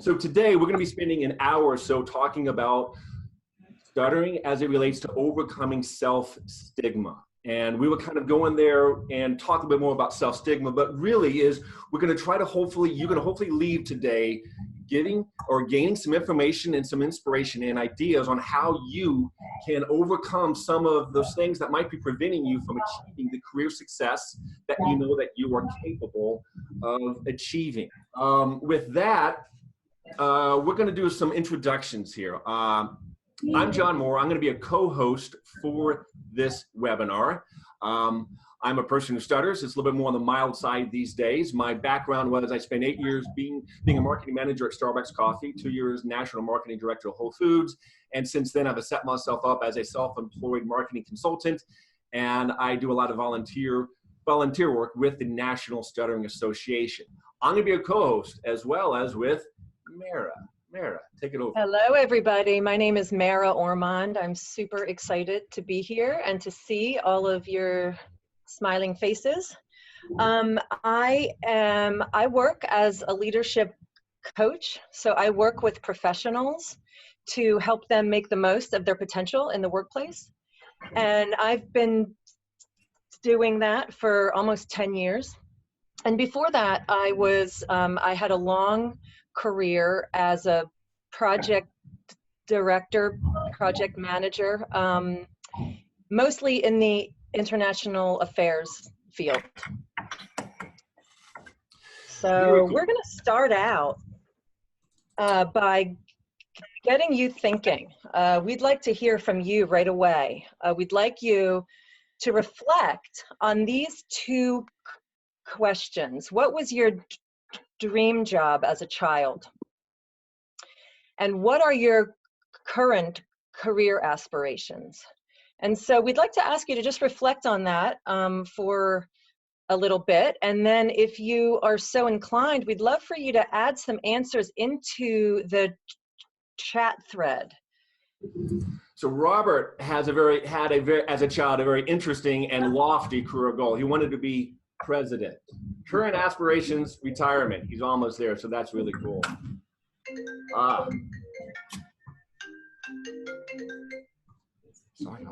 So today we're going to be spending an hour or so talking about stuttering as it relates to overcoming self-stigma. And we will kind of go in there and talk a bit more about self-stigma, but really is we're going to try to you're going to hopefully leave today gaining some information and some inspiration and ideas on how you can overcome some of those things that might be preventing you from achieving the career success that you know that you are capable of achieving. With that, we're going to do some introductions here. I'm John Moore. I'm going to be a co-host for this webinar. I'm a person who stutters. It's a little bit more on the mild side these days. My background was I spent 8 years being a marketing manager at Starbucks Coffee, 2 years national marketing director of Whole Foods, and since then I've set myself up as a self-employed marketing consultant, and I do a lot of volunteer work with the National Stuttering Association. I'm going to be a co-host as well as with Mara. Mara, take it over. Hello, everybody. My name is Mara Ormond. I'm super excited to be here and to see all of your smiling faces. I work as a leadership coach, so I work with professionals to help them make the most of their potential in the workplace. And I've been doing that for almost 10 years. And before that, I had a long career as a project director, project manager, mostly in the international affairs field. So we're going to start out by getting you thinking. We'd like to hear from you right away. We'd like you to reflect on these two questions. What was your dream job as a child? And what are your current career aspirations? And so we'd like to ask you to just reflect on that for a little bit. And then if you are so inclined, we'd love for you to add some answers into the chat thread. So Robert as a child, a very interesting and lofty career goal. He wanted to be president. Current aspirations, retirement. He's almost there, so that's really cool. Sorry.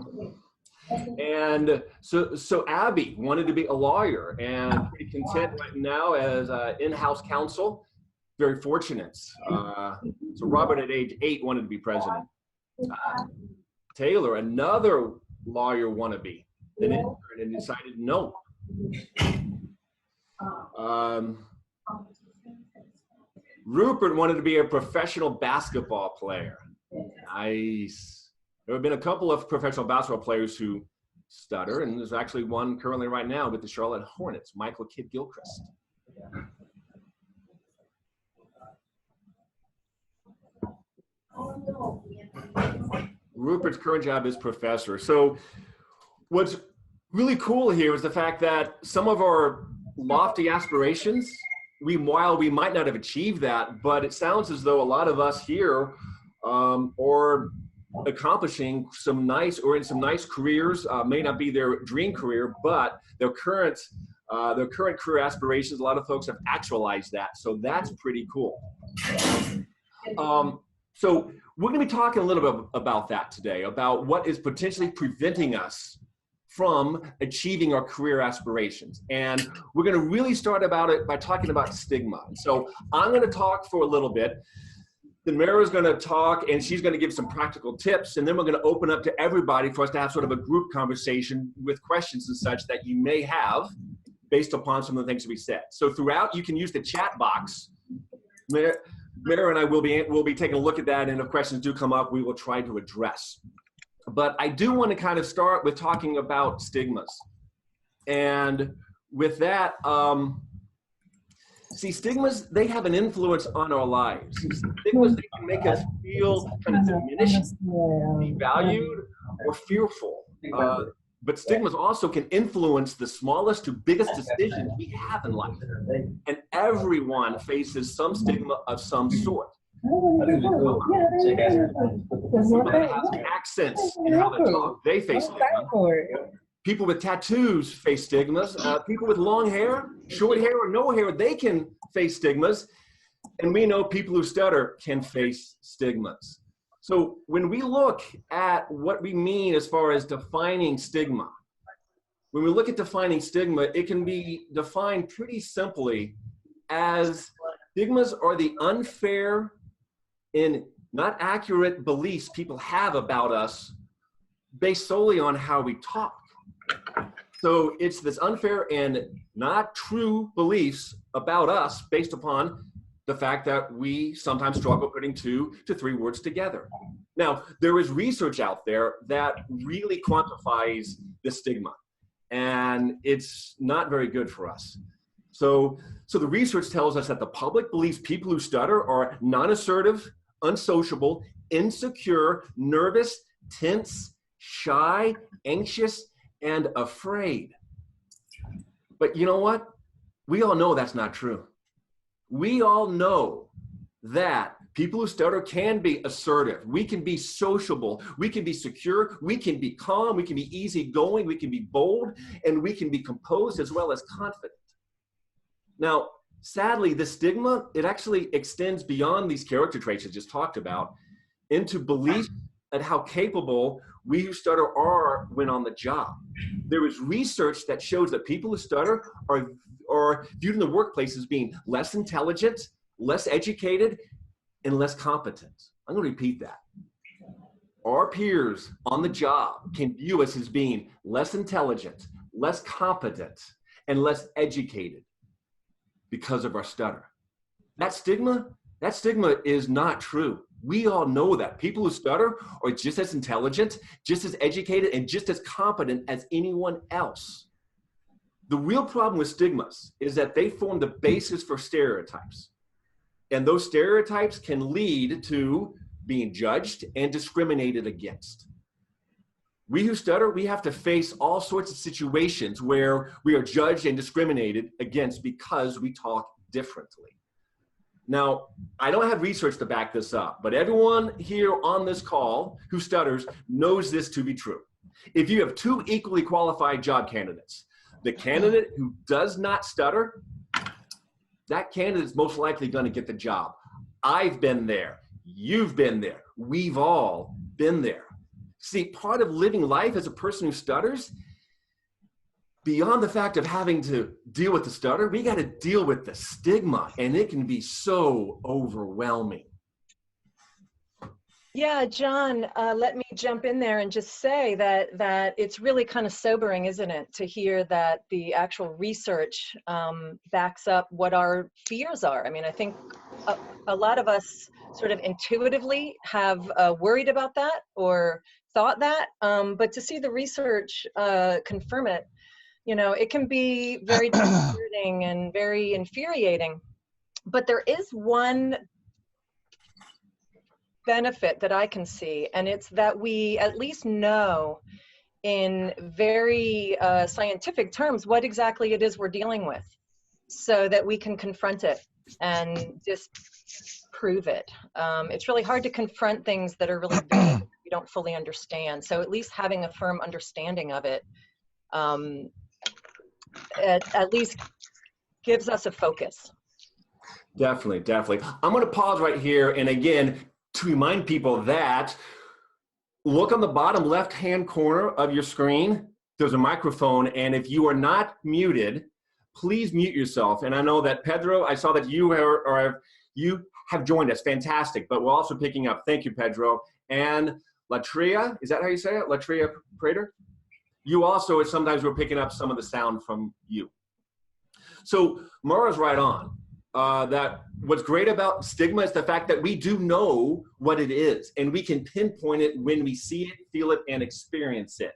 And so Abby wanted to be a lawyer and pretty content right now as in-house counsel. Very fortunate. So Robert at age 8 wanted to be president. Taylor, another lawyer wannabe, then intern and decided no. Rupert wanted to be a professional basketball player. Nice. There have been a couple of professional basketball players who stutter, and there's actually one currently right now with the Charlotte Hornets, Michael Kidd-Gilchrist. Rupert's current job is professor. So what's really cool here is the fact that some of our lofty aspirations, while we might not have achieved that, but it sounds as though a lot of us here are accomplishing some nice careers, may not be their dream career, but their current career aspirations, a lot of folks have actualized that. So that's pretty cool. So we're going to be talking a little bit about that today, about what is potentially preventing us from achieving our career aspirations. And we're going to really start about it by talking about stigma. So I'm going to talk for a little bit. Then Mara's going to talk, and she's going to give some practical tips, and then we're going to open up to everybody for us to have sort of a group conversation with questions and such that you may have based upon some of the things we said. So throughout, you can use the chat box. Mara and I will be taking a look at that, and if questions do come up, we will try to address. But I do want to kind of start with talking about stigmas. And with that, see, stigmas, they have an influence on our lives. Stigmas, they can make us feel kind of diminished, devalued, or fearful. But stigmas also can influence the smallest to biggest decisions we have in life. And everyone faces some stigma of some sort. People that have accents in how they talk, they face stigma. People with tattoos face stigmas. People with long hair, short hair, or no hair, they can face stigmas. And we know people who stutter can face stigmas. So when we look at what we mean as far as defining stigma, when we look at defining stigma, it can be defined pretty simply as stigmas are the unfair and not accurate beliefs people have about us based solely on how we talk. So it's this unfair and not true beliefs about us based upon the fact that we sometimes struggle putting 2 to 3 words together. Now, there is research out there that really quantifies this stigma, and it's not very good for us. So the research tells us that the public believes people who stutter are non-assertive, unsociable, insecure, nervous, tense, shy, anxious, and afraid. But you know what? We all know that's not true. We all know that people who stutter can be assertive. We can be sociable. We can be secure. We can be calm. We can be easygoing. We can be bold. And we can be composed as well as confident. Now, sadly, the stigma, it actually extends beyond these character traits I just talked about into beliefs at how capable we who stutter are when on the job. There is research that shows that people who stutter are viewed in the workplace as being less intelligent, less educated, and less competent. I'm going to repeat that. Our peers on the job can view us as being less intelligent, less competent, and less educated because of our stutter. That stigma is not true. We all know that. People who stutter are just as intelligent, just as educated, and just as competent as anyone else. The real problem with stigmas is that they form the basis for stereotypes. And those stereotypes can lead to being judged and discriminated against. We who stutter, we have to face all sorts of situations where we are judged and discriminated against because we talk differently. Now, I don't have research to back this up, but everyone here on this call who stutters knows this to be true. If you have 2 equally qualified job candidates, the candidate who does not stutter, that candidate is most likely going to get the job. I've been there. You've been there. We've all been there. See, part of living life as a person who stutters, beyond the fact of having to deal with the stutter, we got to deal with the stigma, and it can be so overwhelming. Yeah, John, let me jump in there and just say that it's really kind of sobering, isn't it, to hear that the actual research backs up what our fears are. I mean, I think a lot of us sort of intuitively have worried about that or thought that, but to see the research confirm it, you know, it can be very disconcerting and very infuriating. But there is one benefit that I can see, and it's that we at least know in very scientific terms what exactly it is we're dealing with, so that we can confront it and disprove it. It's really hard to confront things that are really big we don't fully understand. So at least having a firm understanding of it at least gives us a focus. Definitely, definitely. I'm going to pause right here, and again, to remind people that look on the bottom left-hand corner of your screen. There's a microphone, and if you are not muted, please mute yourself. And I know that Pedro, I saw that you have joined us. Fantastic. But we're also picking up. Thank you, Pedro. And Latria, is that how you say it? Latria Prater? You also, sometimes we're picking up some of the sound from you. So Mara's right on. That what's great about stigma is the fact that we do know what it is, and we can pinpoint it when we see it, feel it, and experience it.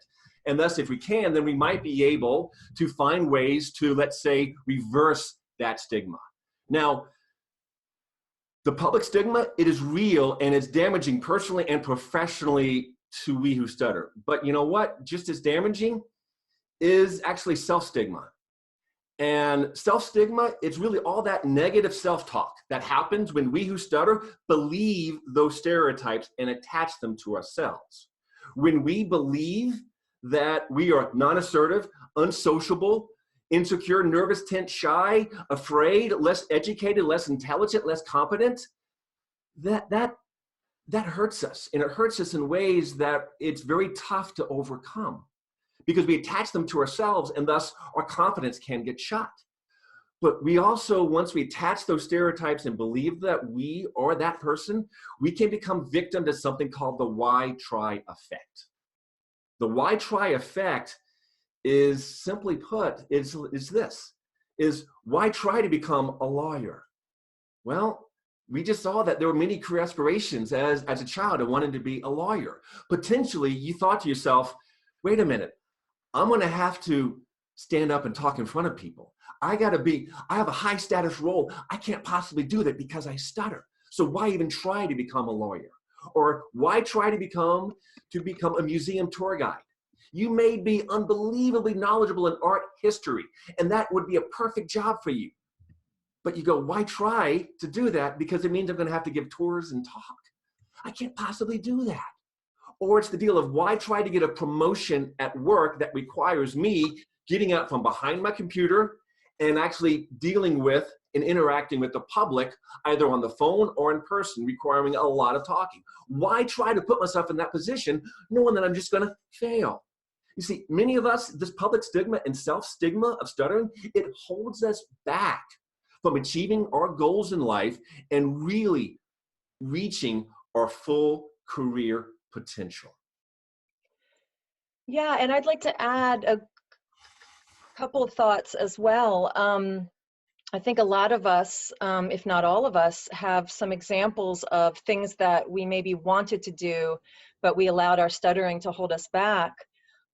And thus, if we can, then we might be able to find ways to, let's say, reverse that stigma. Now, the public stigma, it is real, and it's damaging personally and professionally to we who stutter. But you know what? Just as damaging is actually self-stigma. And self-stigma, it's really all that negative self-talk that happens when we who stutter believe those stereotypes and attach them to ourselves. When we believe that we are non-assertive, unsociable, insecure, nervous, tense, shy, afraid, less educated, less intelligent, less competent, that hurts us. And it hurts us in ways that it's very tough to overcome because we attach them to ourselves and thus our confidence can get shot. But we also, once we attach those stereotypes and believe that we are that person, we can become victim to something called the why try effect. The why try effect is, simply put, is why try to become a lawyer? Well, we just saw that there were many career aspirations as a child. I wanted to be a lawyer. Potentially, you thought to yourself, wait a minute, I'm going to have to stand up and talk in front of people. I have a high status role. I can't possibly do that because I stutter. So why even try to become a lawyer? Or why try to become a museum tour guide? You may be unbelievably knowledgeable in art history, and that would be a perfect job for you. But you go, why try to do that? Because it means I'm going to have to give tours and talk. I can't possibly do that. Or it's the deal of why try to get a promotion at work that requires me getting up from behind my computer and actually dealing with and interacting with the public, either on the phone or in person, requiring a lot of talking. Why try to put myself in that position knowing that I'm just going to fail? You see, many of us, this public stigma and self-stigma of stuttering, it holds us back from achieving our goals in life and really reaching our full career potential. Yeah, and I'd like to add a couple of thoughts as well. I think a lot of us, if not all of us, have some examples of things that we maybe wanted to do, but we allowed our stuttering to hold us back.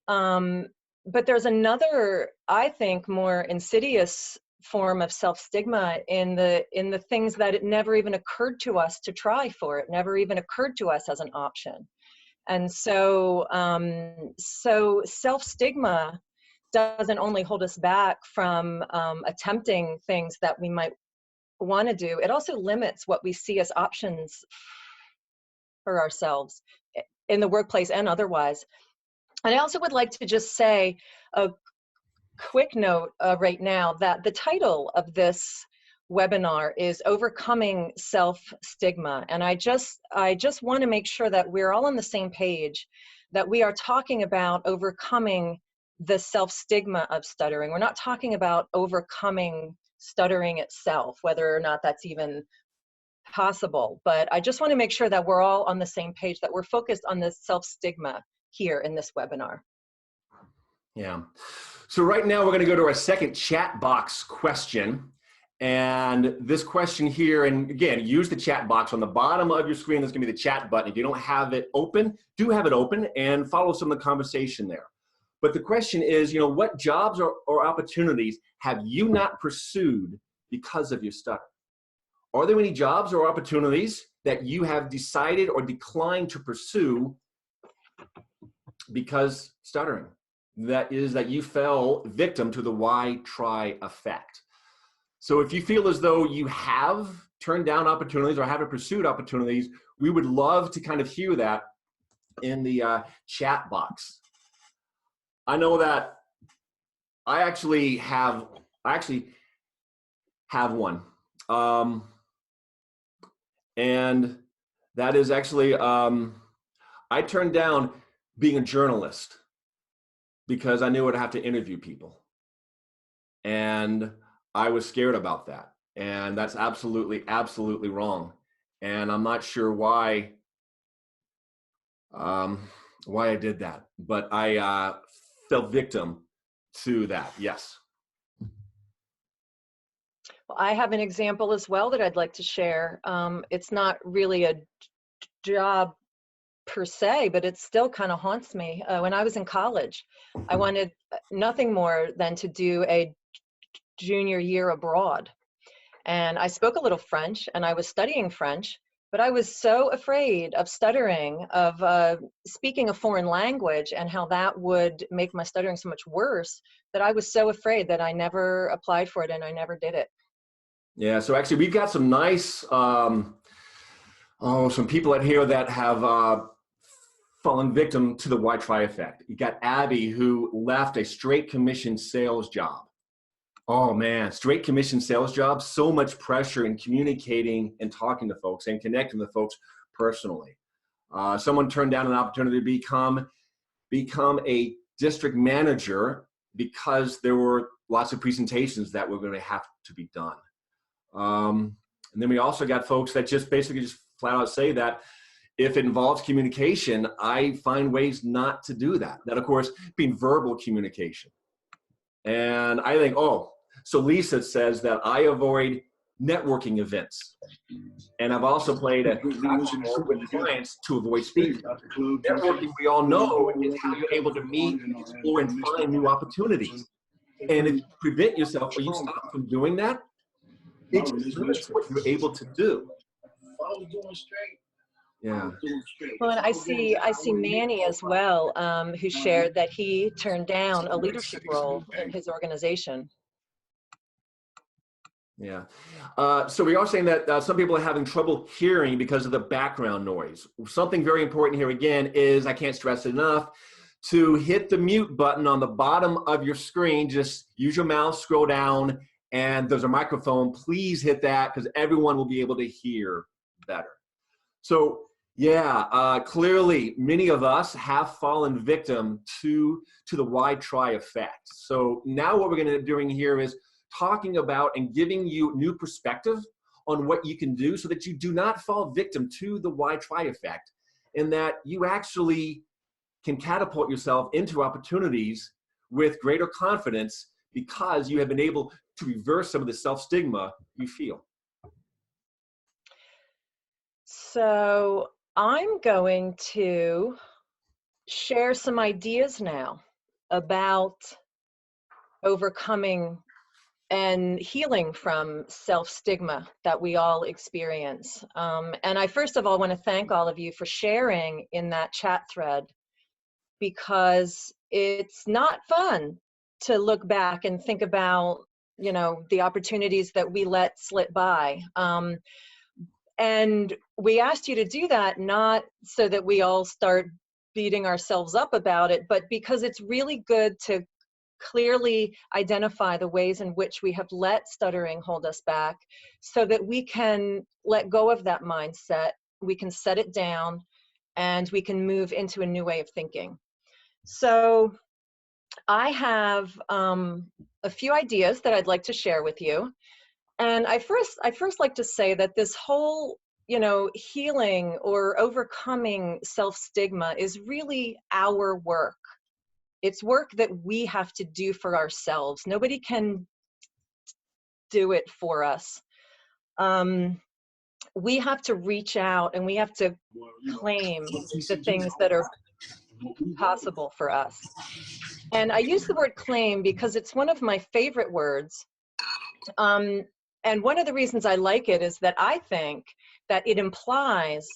But there's another, I think, more insidious form of self-stigma in the things that it never even occurred to us to try for. It never even occurred to us as an option. And so self-stigma doesn't only hold us back from attempting things that we might want to do, it also limits what we see as options for ourselves in the workplace and otherwise. And I also would like to just say a quick note right now that the title of this webinar is Overcoming Self-Stigma. And I just want to make sure that we're all on the same page, that we are talking about overcoming the self-stigma of stuttering. We're not talking about overcoming stuttering itself, whether or not that's even possible. But I just want to make sure that we're all on the same page, that we're focused on the self-stigma here in this webinar. Yeah. So right now we're going to go to our second chat box question. And this question here, and again, use the chat box on the bottom of your screen. There's going to be the chat button. If you don't have it open, do have it open and follow some of the conversation there. But the question is, what jobs or opportunities have you not pursued because of your stutter? Are there any jobs or opportunities that you have decided or declined to pursue because stuttering? That is that you fell victim to the why try effect. So if you feel as though you have turned down opportunities or haven't pursued opportunities, we would love to kind of hear that in the chat box. I know that I actually have one. And that is actually, I turned down being a journalist because I knew I'd have to interview people. And I was scared about that. And that's absolutely, absolutely wrong. And I'm not sure why I did that, but I fell victim to that, yes. Well, I have an example as well that I'd like to share. It's not really a job per se, but it still kind of haunts me. When I was in college, I wanted nothing more than to do a junior year abroad. And I spoke a little French and I was studying French, but I was so afraid of stuttering, of speaking a foreign language and how that would make my stuttering so much worse, that I was so afraid that I never applied for it and I never did it. Yeah, so actually we've got some nice, some people out here that have fallen victim to the why try effect. You got Abby, who left a straight commission sales job Oh man, straight commission sales jobs, so much pressure in communicating and talking to folks and connecting with folks personally. Someone turned down an opportunity to become a district manager because there were lots of presentations that were going to have to be done. And then we also got folks that just basically just flat out say that if it involves communication, I find ways not to do that. That, of course, being verbal communication. And I think, oh, so Lisa says that I avoid networking events. And I've also played a role with clients to avoid speaking. Networking, we all know, is how you're able to meet, explore, and find new opportunities. And if you prevent yourself or you stop from doing that, it just limits what you're able to do. Yeah. Well, and I see Manny as well, who shared that he turned down a leadership role in his organization. Yeah. So we are saying that some people are having trouble hearing because of the background noise. Something very important here again is, I can't stress it enough, to hit the mute button on the bottom of your screen. Just use your mouse, scroll down, and there's a microphone. Please hit that because everyone will be able to hear better. So yeah, clearly many of us have fallen victim to the why try effect. So now what we're going to be doing here is talking about and giving you new perspective on what you can do so that you do not fall victim to the why try effect, and that you actually can catapult yourself into opportunities with greater confidence because you have been able to reverse some of the self-stigma you feel. So I'm going to share some ideas now about overcoming and healing from self-stigma that we all experience. And I first of all want to thank all of you for sharing in that chat thread, because it's not fun to look back and think about, you know, the opportunities that we let slip by. And we asked you to do that not so that we all start beating ourselves up about it, but because it's really good to clearly identify the ways in which we have let stuttering hold us back so that we can let go of that mindset, we can set it down, and we can move into a new way of thinking. So I have a few ideas that I'd like to share with you. And I first like to say that this whole, you know, healing or overcoming self-stigma is really our work. It's work that we have to do for ourselves. Nobody can do it for us. We have to reach out and we have to claim the things that are possible for us. And I use the word claim because it's one of my favorite words. And one of the reasons I like it is that I think that it implies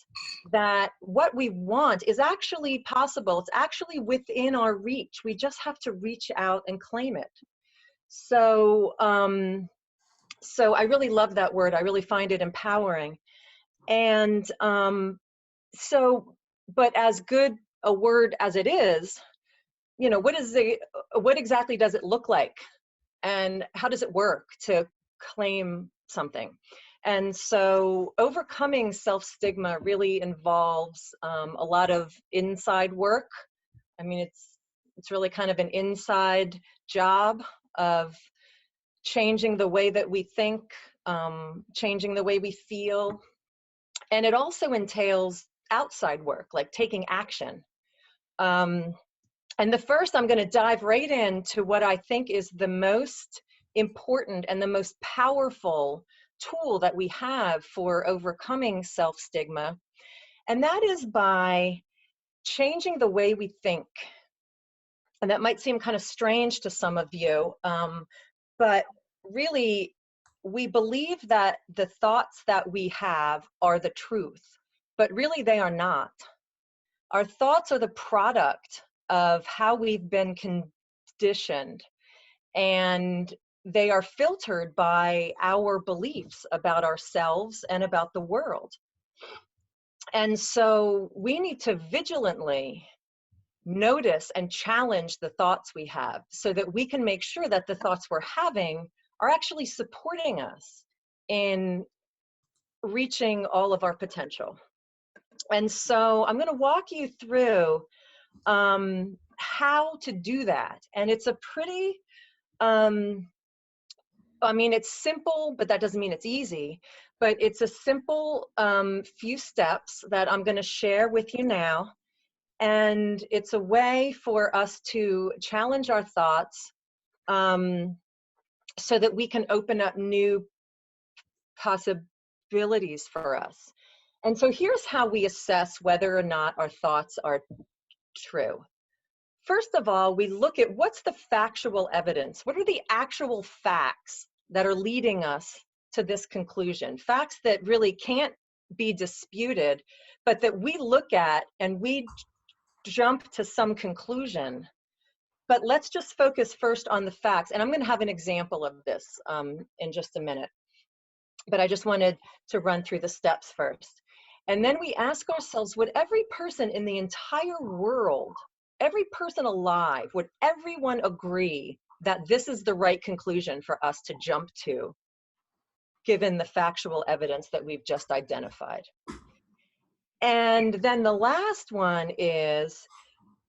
that what we want is actually possible. It's actually within our reach. We just have to reach out and claim it. So, so I really love that word. I really find it empowering. And so, but as good a word as it is, you know, what exactly does it look like? And how does it work to claim something? And so overcoming self-stigma really involves a lot of inside work. I mean, it's really kind of an inside job of changing the way that we think, changing the way we feel. And it also entails outside work, like taking action. And the first, I'm going to dive right into what I think is the most important and the most powerful tool that we have for overcoming self-stigma. And that is by changing the way we think. And that might seem kind of strange to some of you, but really, we believe that the thoughts that we have are the truth, but really they are not. Our thoughts are the product of how we've been conditioned, and they are filtered by our beliefs about ourselves and about the world. And so we need to vigilantly notice and challenge the thoughts we have so that we can make sure that the thoughts we're having are actually supporting us in reaching all of our potential. And so I'm going to walk you through how to do that. And it's a pretty, I mean, it's simple, but that doesn't mean it's easy. But it's a simple few steps that I'm going to share with you now. And it's a way for us to challenge our thoughts so that we can open up new possibilities for us. And so here's how we assess whether or not our thoughts are true. First of all, we look at what's the factual evidence. What are the actual facts that are leading us to this conclusion? Facts that really can't be disputed, but that we look at and we jump to some conclusion. But let's just focus first on the facts. And I'm going to have an example of this in just a minute. But I just wanted to run through the steps first. And then we ask ourselves, would every person in the entire world, every person alive, would everyone agree that this is the right conclusion for us to jump to, given the factual evidence that we've just identified? And then the last one is,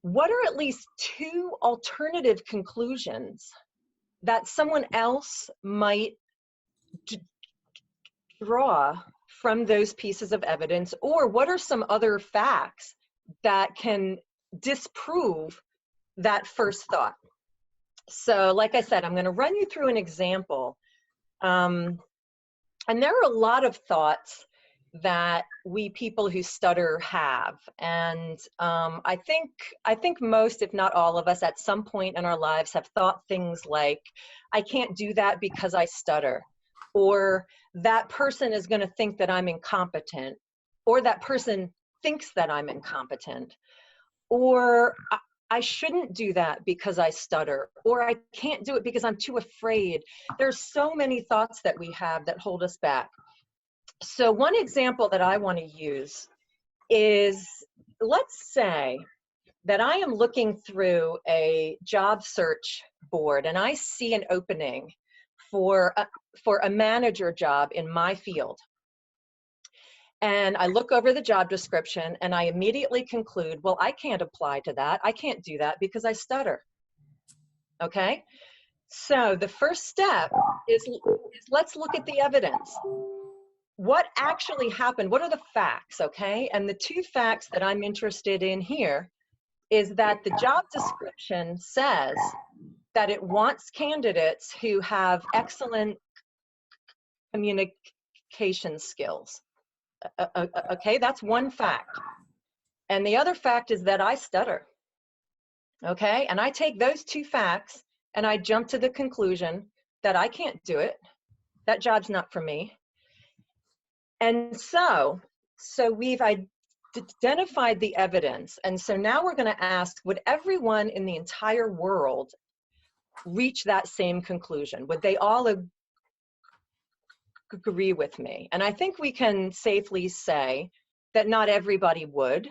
what are at least two alternative conclusions that someone else might draw from those pieces of evidence? Or what are some other facts that can disprove that first thought? So like I said, I'm going to run you through an example. And there are a lot of thoughts that we people who stutter have. And I think most, if not all of us, at some point in our lives have thought things like, I can't do that because I stutter. Or that person is going to think that I'm incompetent. Or that person thinks that I'm incompetent. Or I shouldn't do that because I stutter. Or I can't do it because I'm too afraid. There's so many thoughts that we have that hold us back. So one example that I want to use is, let's say that I am looking through a job search board and I see an opening for a manager job in my field. And I look over the job description and I immediately conclude, well, I can't apply to that. I can't do that because I stutter. Okay? So the first step is let's look at the evidence. What actually happened? What are the facts, okay? And the two facts that I'm interested in here is that the job description says that it wants candidates who have excellent communication skills. Okay, that's one fact. And the other fact is that I stutter. Okay, and I take those two facts and I jump to the conclusion that I can't do it. That job's not for me. And so we've identified the evidence. And so now we're going to ask, would everyone in the entire world reach that same conclusion? Would they all agree with me? And I think we can safely say that not everybody would.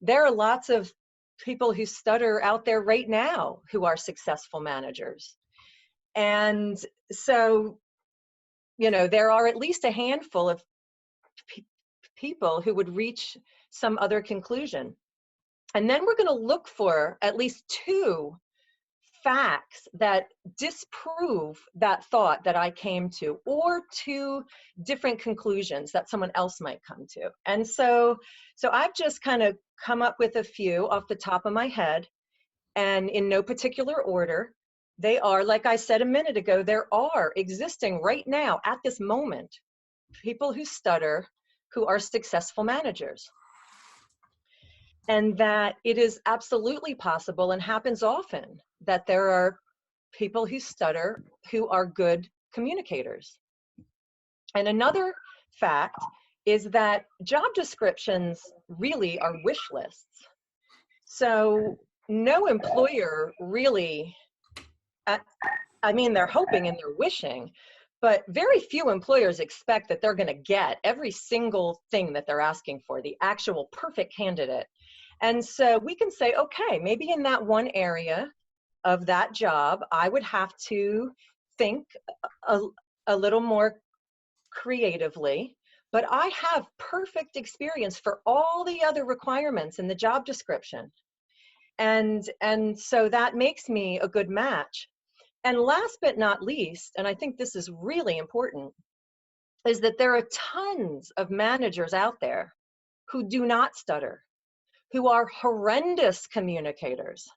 There are lots of people who stutter out there right now who are successful managers. And so, you know, there are at least a handful of people who would reach some other conclusion. And then we're going to look for at least two facts that disprove that thought that I came to, or two different conclusions that someone else might come to. And so I've just kind of come up with a few off the top of my head, and in no particular order. They are, like I said a minute ago, there are existing right now at this moment people who stutter who are successful managers. And that it is absolutely possible and happens often that there are people who stutter who are good communicators. And another fact is that job descriptions really are wish lists. So no employer really, I mean, they're hoping and they're wishing, but very few employers expect that they're going to get every single thing that they're asking for, the actual perfect candidate. And so we can say, okay, maybe in that one area of that job, I would have to think a, a little more creatively, but I have perfect experience for all the other requirements in the job description. And so that makes me a good match. And last but not least, and I think this is really important, is that there are tons of managers out there who do not stutter, who are horrendous communicators.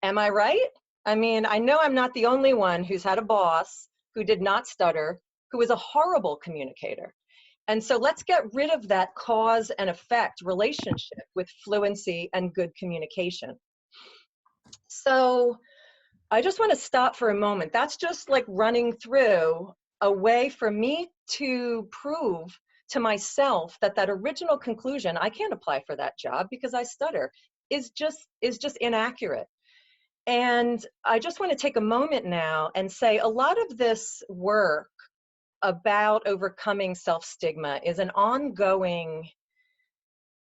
Am I right? I mean, I know I'm not the only one who's had a boss who did not stutter, who is a horrible communicator. And so let's get rid of that cause and effect relationship with fluency and good communication. So I just want to stop for a moment. That's just like running through a way for me to prove to myself that that original conclusion, I can't apply for that job because I stutter, is just inaccurate. And I just want to take a moment now and say a lot of this work about overcoming self-stigma is an ongoing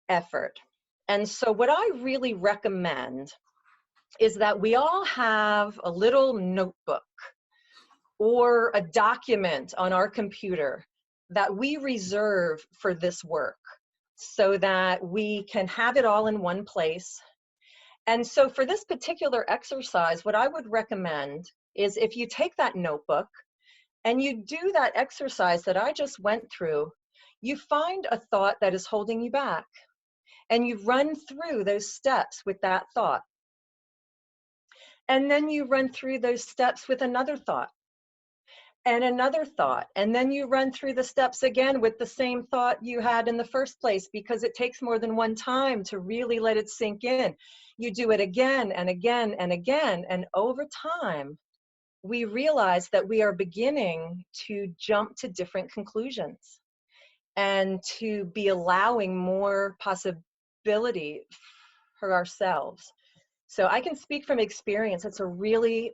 effort. And so what I really recommend is that we all have a little notebook or a document on our computer that we reserve for this work so that we can have it all in one place. And so for this particular exercise, what I would recommend is if you take that notebook and you do that exercise that I just went through, you find a thought that is holding you back, and you run through those steps with that thought. And then you run through those steps with another thought and another thought. And then you run through the steps again with the same thought you had in the first place, because it takes more than one time to really let it sink in. You do it again and again and again. And over time, we realize that we are beginning to jump to different conclusions and to be allowing more possibility for ourselves. So I can speak from experience. It's a really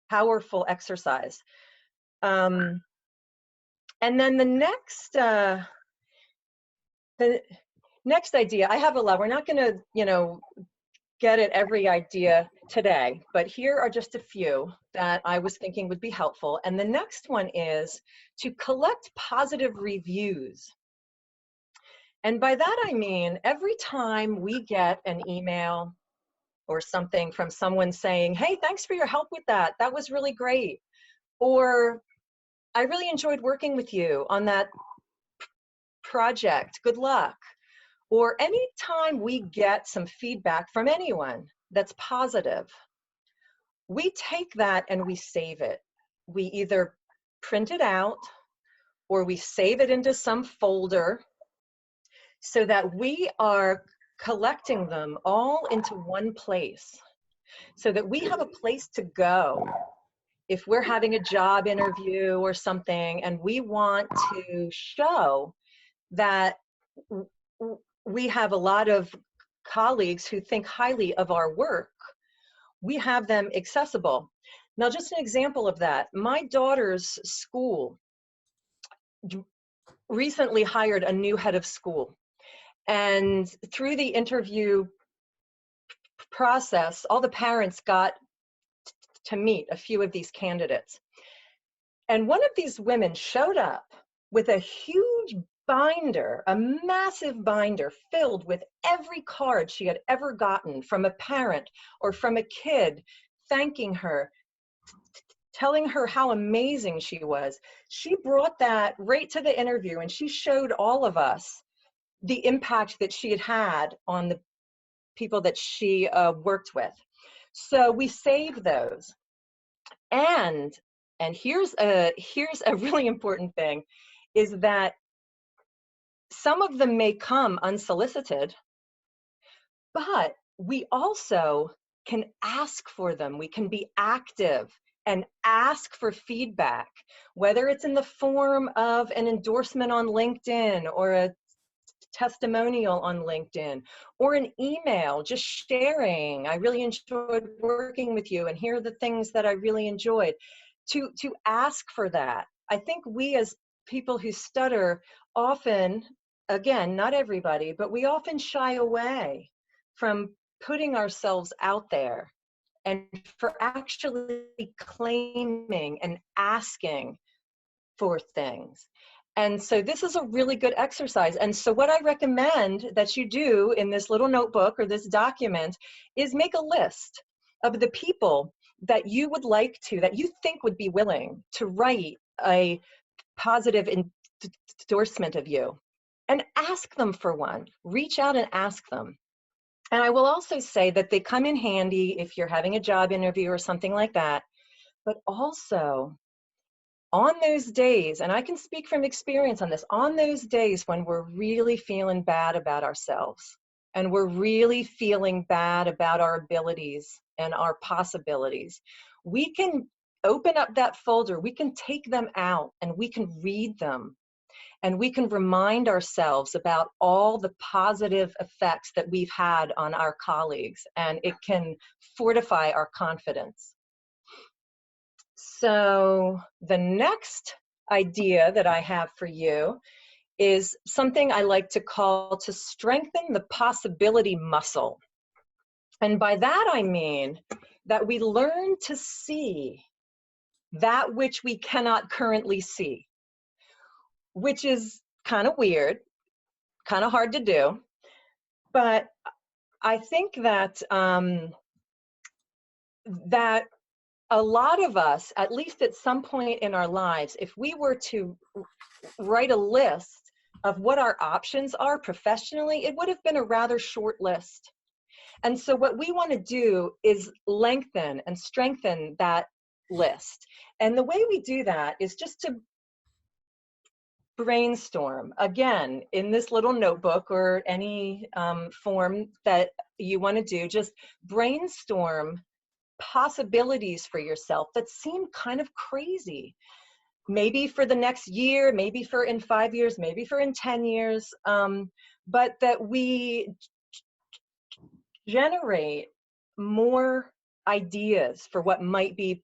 powerful exercise. And then the next idea, I have a lot. We're not going to, get at every idea today, but here are just a few that I was thinking would be helpful. And the next one is to collect positive reviews. And by that, I mean, every time we get an email or something from someone saying, hey, thanks for your help with that. That was really great. Or I really enjoyed working with you on that project. Good luck. Or anytime we get some feedback from anyone that's positive, we take that and we save it. We either print it out or we save it into some folder so that we are collecting them all into one place, so that we have a place to go if we're having a job interview or something and we want to show that we have a lot of colleagues who think highly of our work. We have them accessible. Now, just an example of that, my daughter's school recently hired a new head of school. And through the interview process, all the parents got to meet a few of these candidates. And one of these women showed up with a huge binder, a massive binder filled with every card she had ever gotten from a parent or from a kid, thanking her, telling her how amazing she was. She brought that right to the interview, and she showed all of us the impact that she had had on the people that she worked with. So we save those. And here's a really important thing, is that some of them may come unsolicited, but we also can ask for them. We can be active and ask for feedback, whether it's in the form of an endorsement on LinkedIn or a testimonial on LinkedIn or an email, just sharing, I really enjoyed working with you and here are the things that I really enjoyed. To ask for that. I think we as people who stutter often, again, not everybody, but we often shy away from putting ourselves out there and for actually claiming and asking for things. And so this is a really good exercise. And so what I recommend that you do in this little notebook or this document is make a list of the people that you would like to, that you think would be willing to write a positive endorsement of you, and ask them for one. Reach out and ask them. And I will also say that they come in handy if you're having a job interview or something like that, but also on those days, and I can speak from experience on this, on those days when we're really feeling bad about ourselves and we're really feeling bad about our abilities and our possibilities, we can open up that folder, we can take them out and we can read them. And we can remind ourselves about all the positive effects that we've had on our colleagues, and it can fortify our confidence. So the next idea that I have for you is something I like to call to strengthen the possibility muscle. And by that I mean that we learn to see that which we cannot currently see, which is kind of weird, kind of hard to do. But I think that that a lot of us, at least at some point in our lives, if we were to write a list of what our options are professionally, it would have been a rather short list. And so what we want to do is lengthen and strengthen that list. And the way we do that is just to brainstorm, again, in this little notebook or any form that you want to do, just brainstorm possibilities for yourself that seem kind of crazy. Maybe for the next year, maybe for in 5 years, maybe for in 10 years, but that we generate more ideas for what might be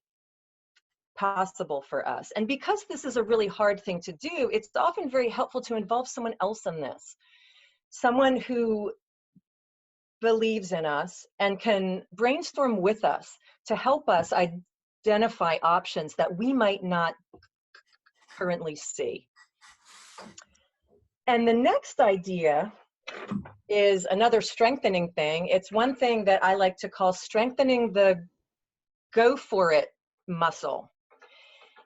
possible for us. And because this is a really hard thing to do, it's often very helpful to involve someone else in this. Someone who believes in us and can brainstorm with us to help us identify options that we might not currently see. And the next idea is another strengthening thing. It's one thing that I like to call strengthening the GoForIt muscle.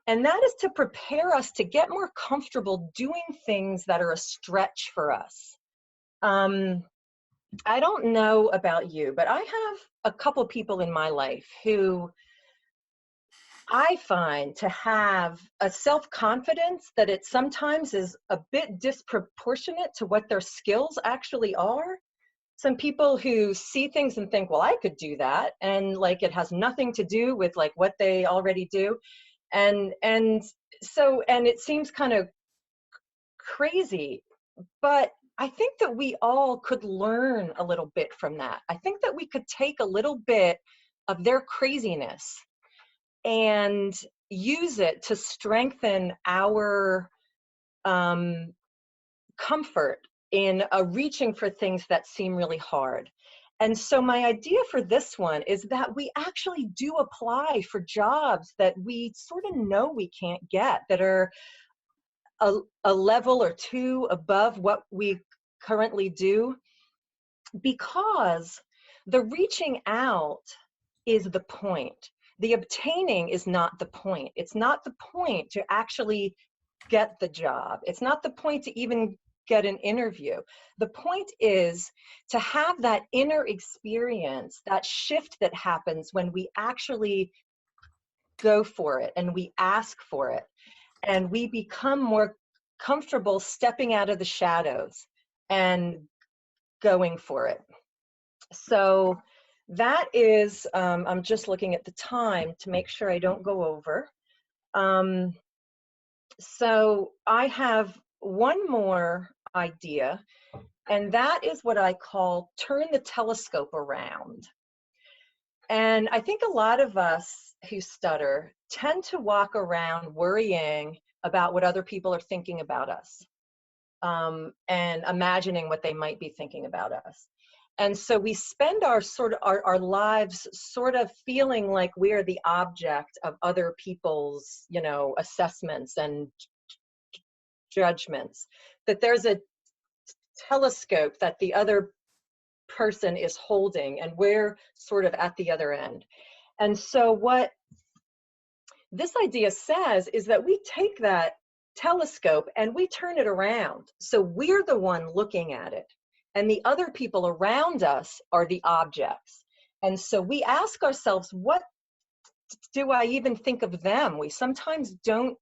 And that is to prepare us to get more comfortable doing things that are a stretch for us. I don't know about you, but I have a couple people in my life who I find to have a self-confidence that it sometimes is a bit disproportionate to what their skills actually are. Some people who see things and think, well, I could do that, and like it has nothing to do with like what they already do. And it seems kind of crazy, but I think that we all could learn a little bit from that. I think that we could take a little bit of their craziness and use it to strengthen our comfort in reaching for things that seem really hard. And so my idea for this one is that we actually do apply for jobs that we sort of know we can't get, that are a level or two above what we currently do, because the reaching out is the point. The obtaining is not the point. It's not the point to actually get the job. It's not the point to even get an interview. The point is to have that inner experience, that shift that happens when we actually go for it and we ask for it, and we become more comfortable stepping out of the shadows and going for it. So that is, I'm just looking at the time to make sure I don't go over. So I have one more idea, and that is what I call turn the telescope around. And I think a lot of us who stutter tend to walk around worrying about what other people are thinking about us, and imagining what they might be thinking about us. And so we spend our lives sort of feeling like we're the object of other people's, you know, assessments and judgments, that there's a telescope that the other person is holding and we're sort of at the other end. And so what this idea says is that we take that telescope and we turn it around. So we're the one looking at it, and the other people around us are the objects. And so we ask ourselves, what do I even think of them? We sometimes don't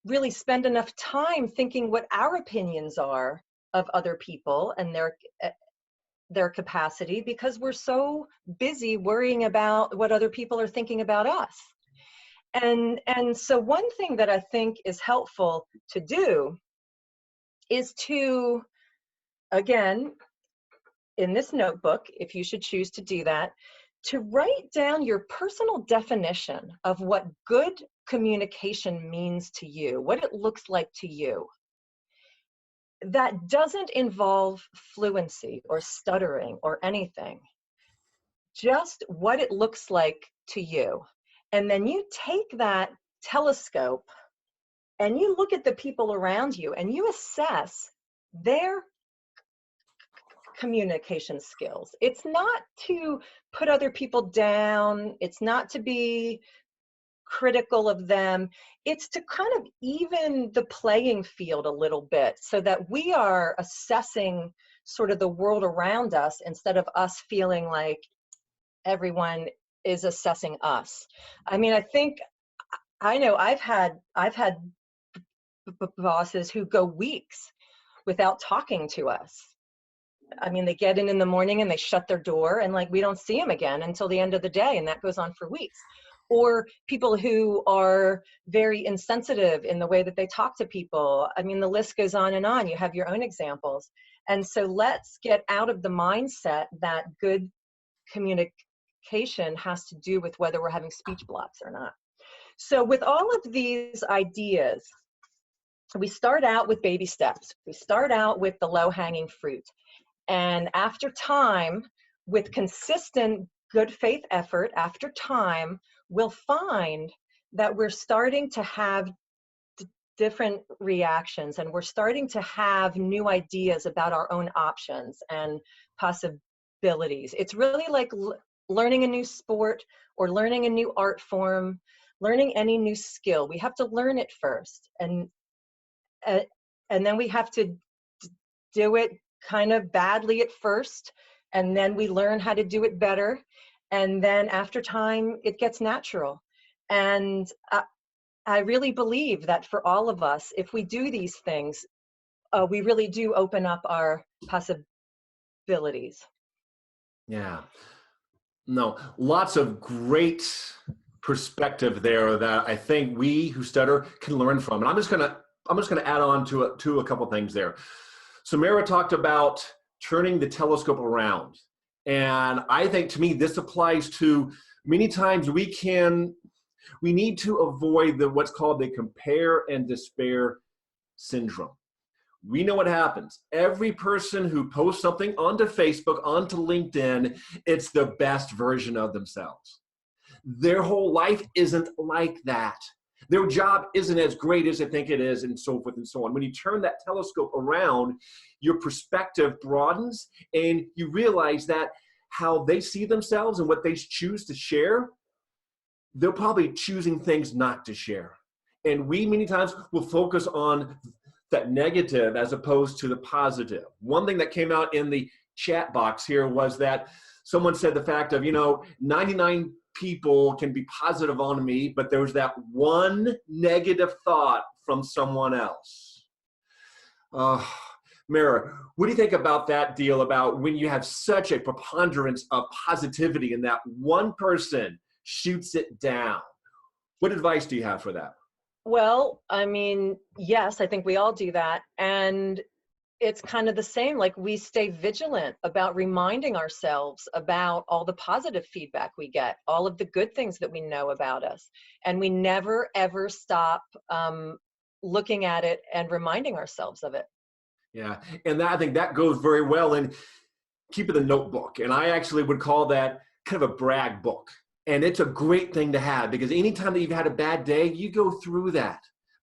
really spend enough time thinking what our opinions are of other people and their capacity, because we're so busy worrying about what other people are thinking about us. And so one thing that I think is helpful to do is to, again, in this notebook, if you should choose to do that, to write down your personal definition of what good communication means to you, what it looks like to you. That doesn't involve fluency or stuttering or anything, just what it looks like to you. And then you take that telescope and you look at the people around you and you assess their communication skills. It's not to put other people down. It's not to be critical of them. It's to kind of even the playing field a little bit so that we are assessing sort of the world around us instead of us feeling like everyone is assessing us. I mean, I know I've had bosses who go weeks without talking to us. I mean, they get in the morning and they shut their door and like we don't see them again until the end of the day, and that goes on for weeks. Or people who are very insensitive in the way that they talk to people. I mean, the list goes on and on. You have your own examples. And so let's get out of the mindset that good communication has to do with whether we're having speech blocks or not. So with all of these ideas, we start out with baby steps. We start out with the low-hanging fruit. And after time, with consistent good faith effort, after time, we'll find that we're starting to have different reactions, and we're starting to have new ideas about our own options and possibilities. It's really like learning a new sport or learning a new art form, learning any new skill. We have to learn it first, and then we have to do it kind of badly at first, and then we learn how to do it better, and then after time it gets natural. And I really believe that for all of us, if we do these things, we really do open up our possibilities. Yeah. No, lots of great perspective there that I think we who stutter can learn from. And I'm just gonna add on to a couple things there. So Mara talked about turning the telescope around. And I think, to me, this applies to many times we need to avoid what's called the compare and despair syndrome. We know what happens. Every person who posts something onto Facebook, onto LinkedIn, it's the best version of themselves. Their whole life isn't like that. Their job isn't as great as they think it is, and so forth and so on. When you turn that telescope around, your perspective broadens, and you realize that how they see themselves and what they choose to share, they're probably choosing things not to share. And we many times will focus on that negative as opposed to the positive. One thing that came out in the chat box here was that someone said the fact of, 99 people can be positive on me, but there was that one negative thought from someone else. Mara, what do you think about that deal about when you have such a preponderance of positivity and that one person shoots it down? What advice do you have for that? Well, I mean, yes, I think we all do that. And it's kind of the same, like we stay vigilant about reminding ourselves about all the positive feedback we get, all of the good things that we know about us. And we never, ever stop looking at it and reminding ourselves of it. Yeah, and I think that goes very well. And keeping the notebook. And I actually would call that kind of a brag book. And it's a great thing to have, because anytime that you've had a bad day, you go through that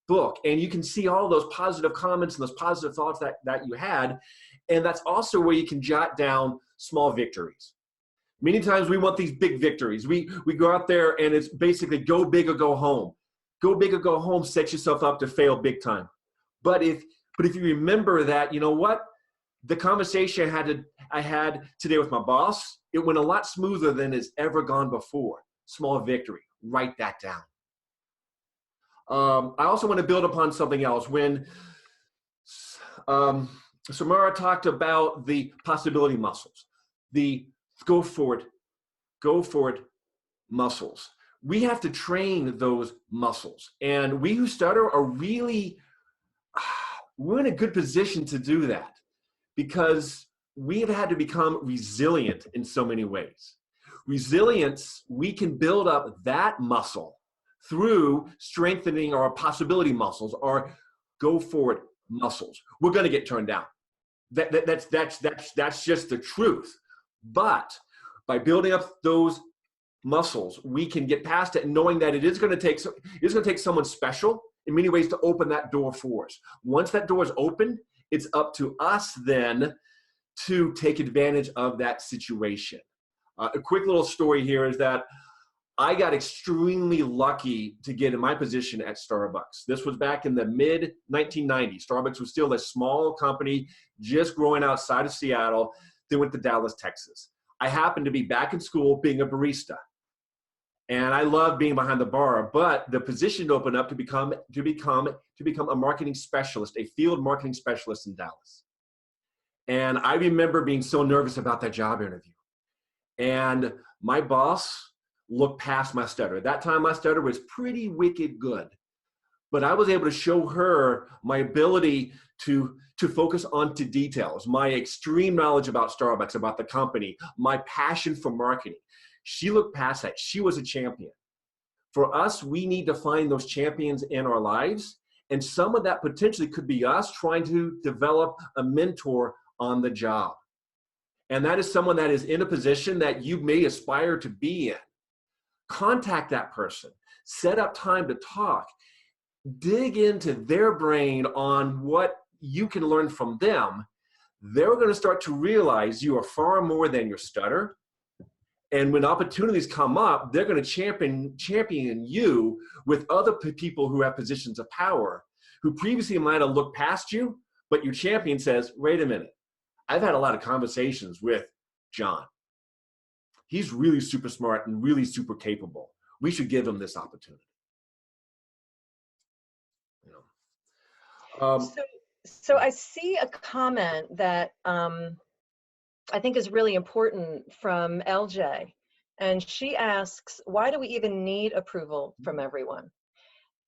book and you can see all those positive comments and those positive thoughts that you had. And that's also where you can jot down small victories. Many times we want these big victories. We go out there and it's basically go big or go home. Go big or go home sets yourself up to fail big time. But if you remember that, you know what? The conversation I had today with my boss, it went a lot smoother than it's ever gone before. Small victory. Write that down. I also want to build upon something else. When Samara talked about the possibility muscles, the go for it muscles. We have to train those muscles. And we who stutter are really, we're in a good position to do that, because we've had to become resilient in so many ways. Resilience, we can build up that muscle through strengthening our possibility muscles, our go for it muscles. We're going to get turned down. That's just the truth. But by building up those muscles, we can get past it, knowing that it's going to take someone special in many ways to open that door for us. Once that door is open, it's up to us then to take advantage of that situation. A quick little story here is that I got extremely lucky to get in my position at Starbucks. This was back in the mid-1990s. Starbucks was still a small company just growing outside of Seattle. They went to Dallas, Texas. I happened to be back in school being a barista. And I love being behind the bar, but the position opened up to become a marketing specialist, a field marketing specialist in Dallas. And I remember being so nervous about that job interview. And my boss looked past my stutter. At that time, my stutter was pretty wicked good. But I was able to show her my ability to focus on to details, my extreme knowledge about Starbucks, about the company, my passion for marketing. She looked past that. She was a champion. For us, we need to find those champions in our lives. And some of that potentially could be us trying to develop a mentor on the job. And that is someone that is in a position that you may aspire to be in. Contact that person. Set up time to talk. Dig into their brain on what you can learn from them. They're going to start to realize you are far more than your stutter. And when opportunities come up, they're going to champion you with other people who have positions of power, who previously might have looked past you, but your champion says, wait a minute, I've had a lot of conversations with John. He's really super smart and really super capable. We should give him this opportunity. You know? So I see a comment that I think is really important from LJ. And she asks, why do we even need approval from everyone?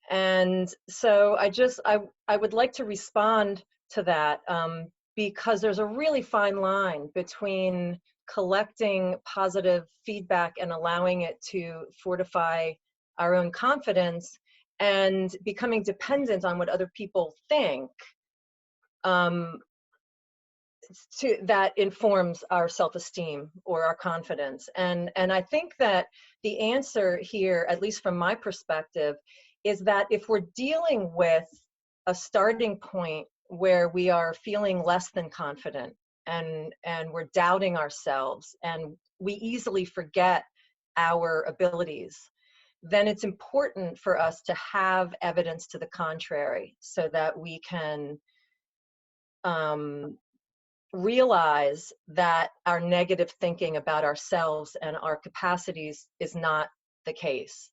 And so I would like to respond to that because there's a really fine line between collecting positive feedback and allowing it to fortify our own confidence and becoming dependent on what other people think. That informs our self-esteem or our confidence. And I think that the answer here, at least from my perspective, is that if we're dealing with a starting point where we are feeling less than confident and we're doubting ourselves and we easily forget our abilities, then it's important for us to have evidence to the contrary so that we can realize that our negative thinking about ourselves and our capacities is not the case.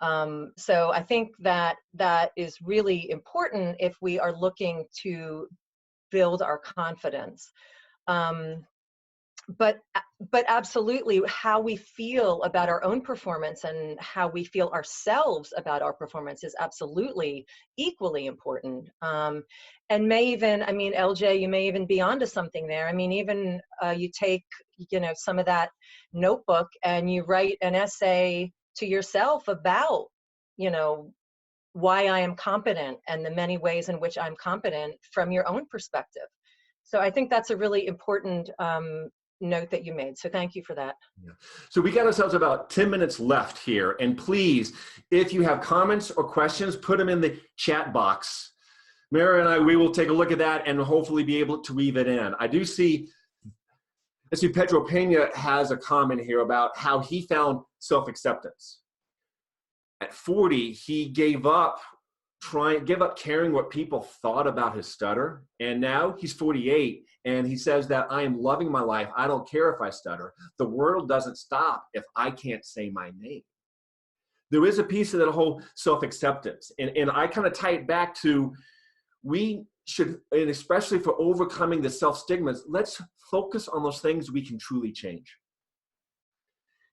So I think that that is really important if we are looking to build our confidence. But absolutely, how we feel about our own performance and how we feel ourselves about our performance is absolutely equally important. And may even, I mean, LJ, you may even be onto something there. I mean, even you take, some of that notebook and you write an essay to yourself about, why I am competent and the many ways in which I'm competent from your own perspective. So I think that's a really important note that you made. So thank you for that. Yeah. So we got ourselves about 10 minutes left here. And please, if you have comments or questions, put them in the chat box. Mara and I, we will take a look at that and hopefully be able to weave it in. I do see, let's see, Pedro Pena has a comment here about how he found self-acceptance. At 40, he gave up caring what people thought about his stutter. And now he's 48 and he says that I am loving my life. I don't care if I stutter. The world doesn't stop if I can't say my name. There is a piece of that whole self-acceptance. And I kind of tie it back to, we should, and especially for overcoming the self-stigmas, let's focus on those things we can truly change.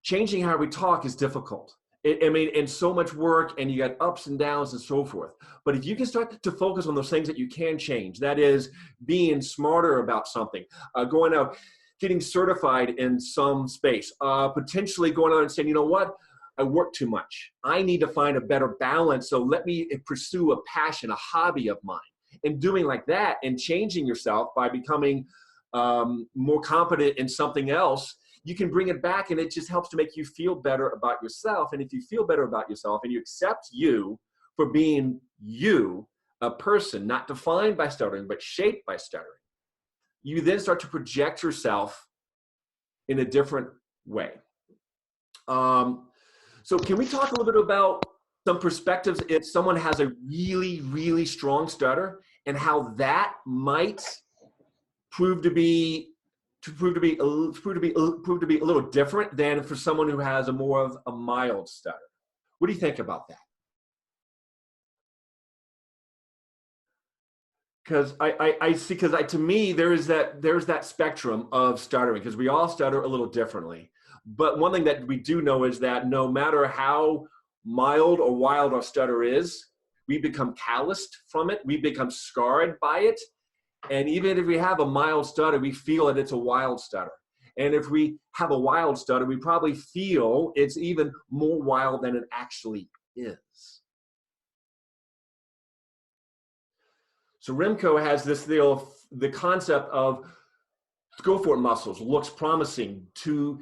Changing how we talk is difficult. I mean, and so much work, and you got ups and downs and so forth. But if you can start to focus on those things that you can change, that is being smarter about something, going out, getting certified in some space, potentially going out and saying, you know what, I work too much. I need to find a better balance. So let me pursue a passion, a hobby of mine. And doing like that and changing yourself by becoming more competent in something else, you can bring it back, and it just helps to make you feel better about yourself. And if you feel better about yourself and you accept you for being you, a person not defined by stuttering, but shaped by stuttering, you then start to project yourself in a different way. So can we talk a little bit about some perspectives if someone has a really, really strong stutter and how that might prove to be a little different than for someone who has a more of a mild stutter? What do you think about that? Because I see, because to me there's that spectrum of stuttering, because we all stutter a little differently. But one thing that we do know is that no matter how mild or wild our stutter is, we become calloused from it, we become scarred by it. And even if we have a mild stutter, we feel that it's a wild stutter. And if we have a wild stutter, we probably feel it's even more wild than it actually is. So Remco has this the concept of GoForIt muscles, looks promising, to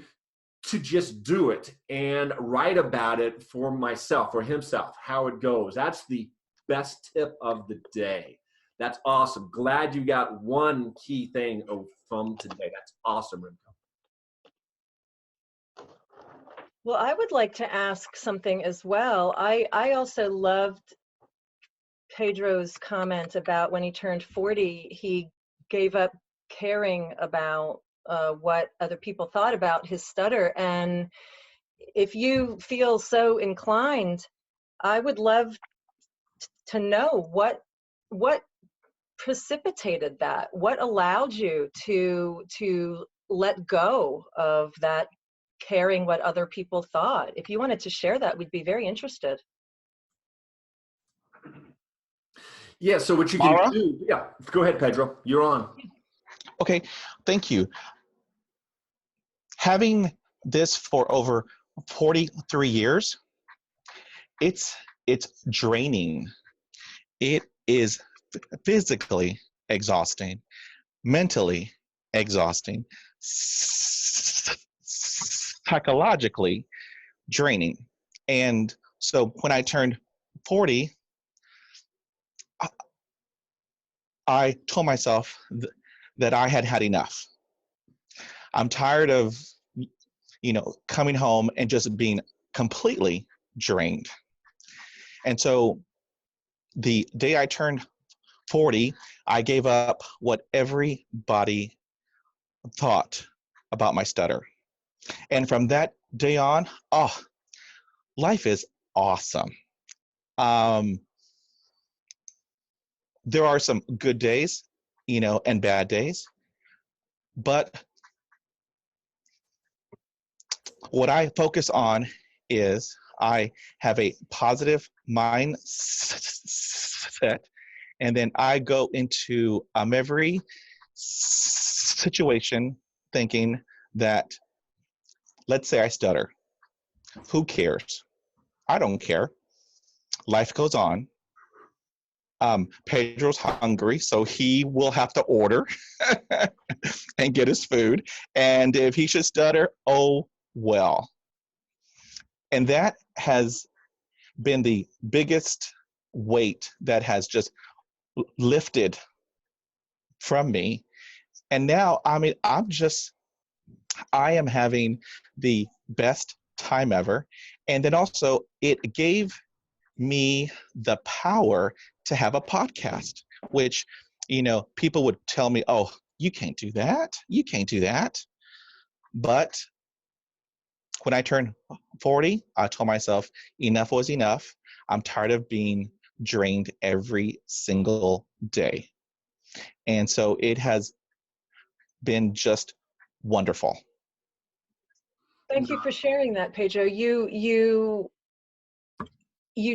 just do it and write about it for myself, for himself, how it goes. That's the best tip of the day. That's awesome. Glad you got one key thing from today. That's awesome, Remco. Well, I would like to ask something as well. I also loved Pedro's comment about when he turned 40, he gave up caring about what other people thought about his stutter. And if you feel so inclined, I would love to know what precipitated that. What allowed you to let go of that caring what other people thought? If you wanted to share that, we'd be very interested. Yeah, so what you can do, yeah, go ahead, Pedro, you're on. Okay, thank you. Having this for over 43 years, it's draining. It is physically exhausting, mentally exhausting, psychologically draining. And so when I turned 40, I told myself that I had had enough. I'm tired of, coming home and just being completely drained. And so the day I turned 40, I gave up what everybody thought about my stutter. And from that day on, life is awesome. There are some good days, and bad days. But what I focus on is I have a positive mindset, and then I go into every situation thinking that, let's say I stutter. Who cares? I don't care. Life goes on. Pedro's hungry, so he will have to order and get his food. And if he should stutter, oh well. And that has been the biggest weight that has just lifted from me. And now, I mean, I am having the best time ever. And then also, it gave me the power to have a podcast, which, people would tell me, oh, you can't do that. You can't do that. But when I turned 40, I told myself enough was enough. I'm tired of being drained every single day. And so it has been just wonderful. Thank you for sharing that, Pedro. You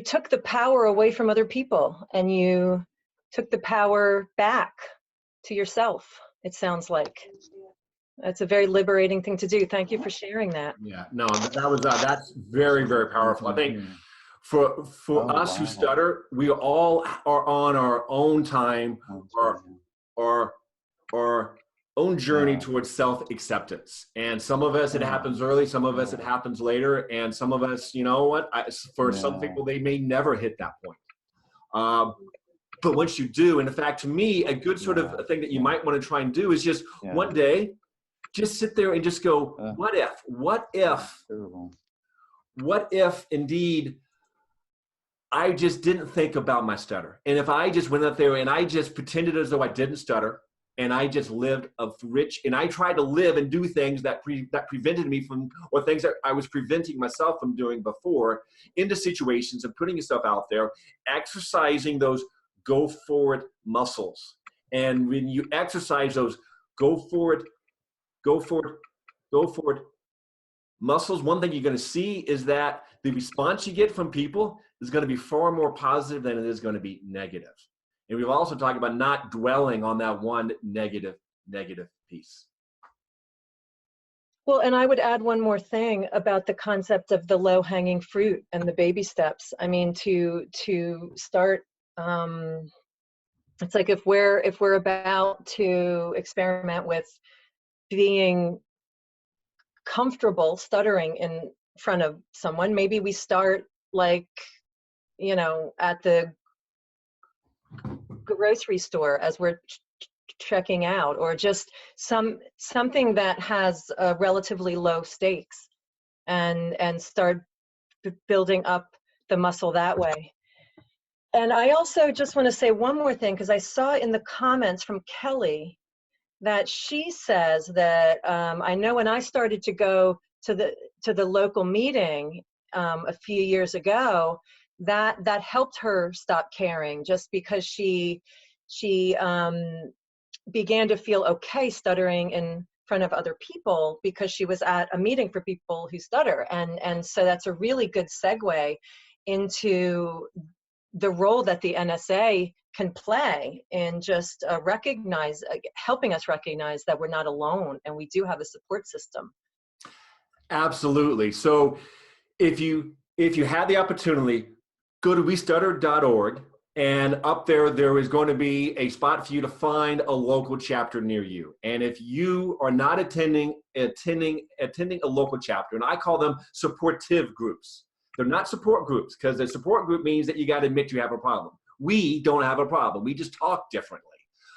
took the power away from other people and you took the power back to yourself, it sounds like. That's a very liberating thing to do. Thank you for sharing that. Yeah, no, that's very, very powerful. I think for us who stutter, we all are on our own time, our own journey towards self-acceptance. And some of us, it happens early, some of us, it happens later, and some of us, some people, they may never hit that point. But once you do, and in fact, to me, a good sort of thing that you might want to try and do is just one day, just sit there and just go, what if indeed I just didn't think about my stutter? And if I just went up there and I just pretended as though I didn't stutter, and I just lived and I tried to live and do things that prevented me from, or things that I was preventing myself from doing before, into situations and putting yourself out there, exercising those GoForIt muscles. And when you exercise those GoForIt muscles, one thing you're going to see is that the response you get from people is going to be far more positive than it is going to be negative. And we've also talked about not dwelling on that one negative piece. Well, and I would add one more thing about the concept of the low-hanging fruit and the baby steps. I mean, to start, it's like if we're about to experiment with being comfortable stuttering in front of someone, maybe we start like, at the grocery store as we're checking out, or just something that has relatively low stakes, and start building up the muscle that way. And I also just want to say one more thing, because I saw in the comments from Kelly that she says that I know when I started to go to the local meeting a few years ago, that helped her stop caring, just because she began to feel okay stuttering in front of other people, because she was at a meeting for people who stutter. And so that's a really good segue into the role that the NSA can play in just helping us recognize that we're not alone and we do have a support system. Absolutely. So if you had the opportunity, go to westutter.org, and up there is going to be a spot for you to find a local chapter near you. And if you are not attending a local chapter, and I call them supportive groups. They're not support groups, because a support group means that you got to admit you have a problem. We don't have a problem. We just talk differently.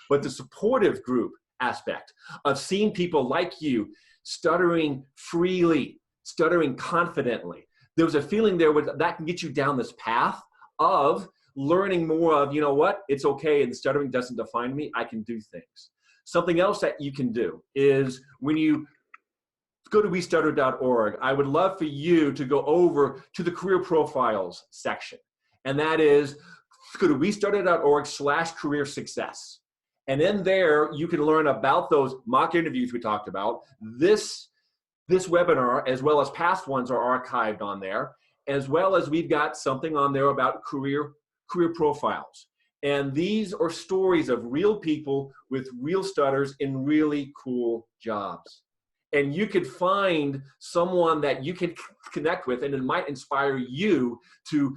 But the supportive group aspect of seeing people like you stuttering freely, stuttering confidently, there's a feeling there that can get you down this path of learning more of, it's okay, and stuttering doesn't define me. I can do things. Something else that you can do is, when you go to westutter.org, I would love for you to go over to the career profiles section. And that is, go to westutter.org/career success. And in there, you can learn about those mock interviews we talked about. This webinar, as well as past ones, are archived on there, as well as we've got something on there about career profiles. And these are stories of real people with real stutters in really cool jobs. And you could find someone that you can connect with, and it might inspire you to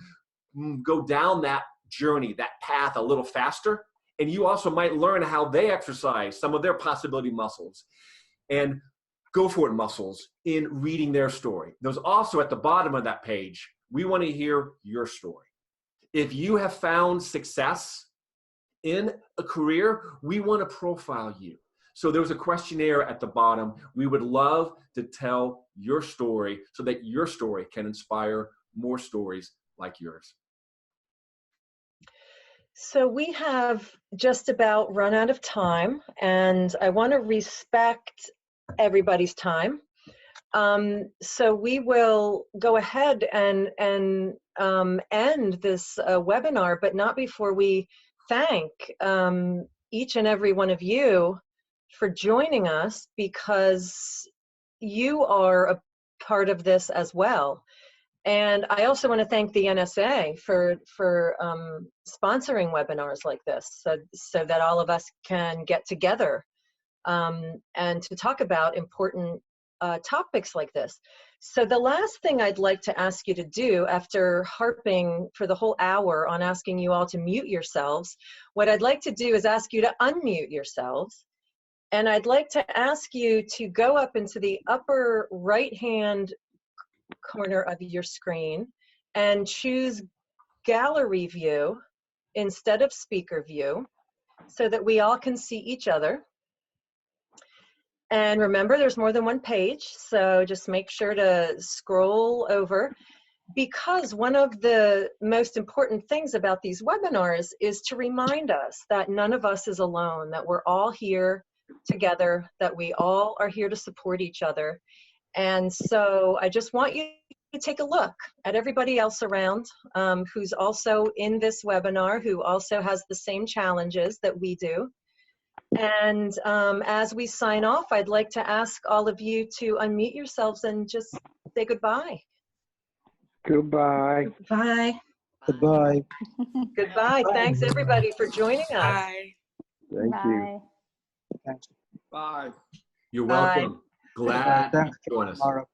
go down that journey, that path a little faster. And you also might learn how they exercise some of their possibility muscles and GoForIt muscles in reading their story. There's also at the bottom of that page, we want to hear your story. If you have found success in a career, we want to profile you. So there's a questionnaire at the bottom. We would love to tell your story so that your story can inspire more stories like yours. So we have just about run out of time, and I want to respect everybody's time. So we will go ahead and end this webinar, but not before we thank each and every one of you for joining us, because you are a part of this as well. And I also want to thank the NSA for sponsoring webinars like this, so that all of us can get together and to talk about important topics like this. So the last thing I'd like to ask you to do, after harping for the whole hour on asking you all to mute yourselves, what I'd like to do is ask you to unmute yourselves. And I'd like to ask you to go up into the upper right-hand corner of your screen and choose gallery view instead of speaker view, so that we all can see each other. And remember, there's more than one page, so just make sure to scroll over, because one of the most important things about these webinars is to remind us that none of us is alone, that we're all here together, that we all are here to support each other. And so I just want you to take a look at everybody else around who's also in this webinar, who also has the same challenges that we do. And as we sign off, I'd like to ask all of you to unmute yourselves and just say goodbye. Goodbye. Bye. Goodbye. Goodbye. Thanks everybody for joining us. Bye. Thank you. Thanks. Bye. You're Bye. welcome. Glad you Thanks. join us. Tomorrow.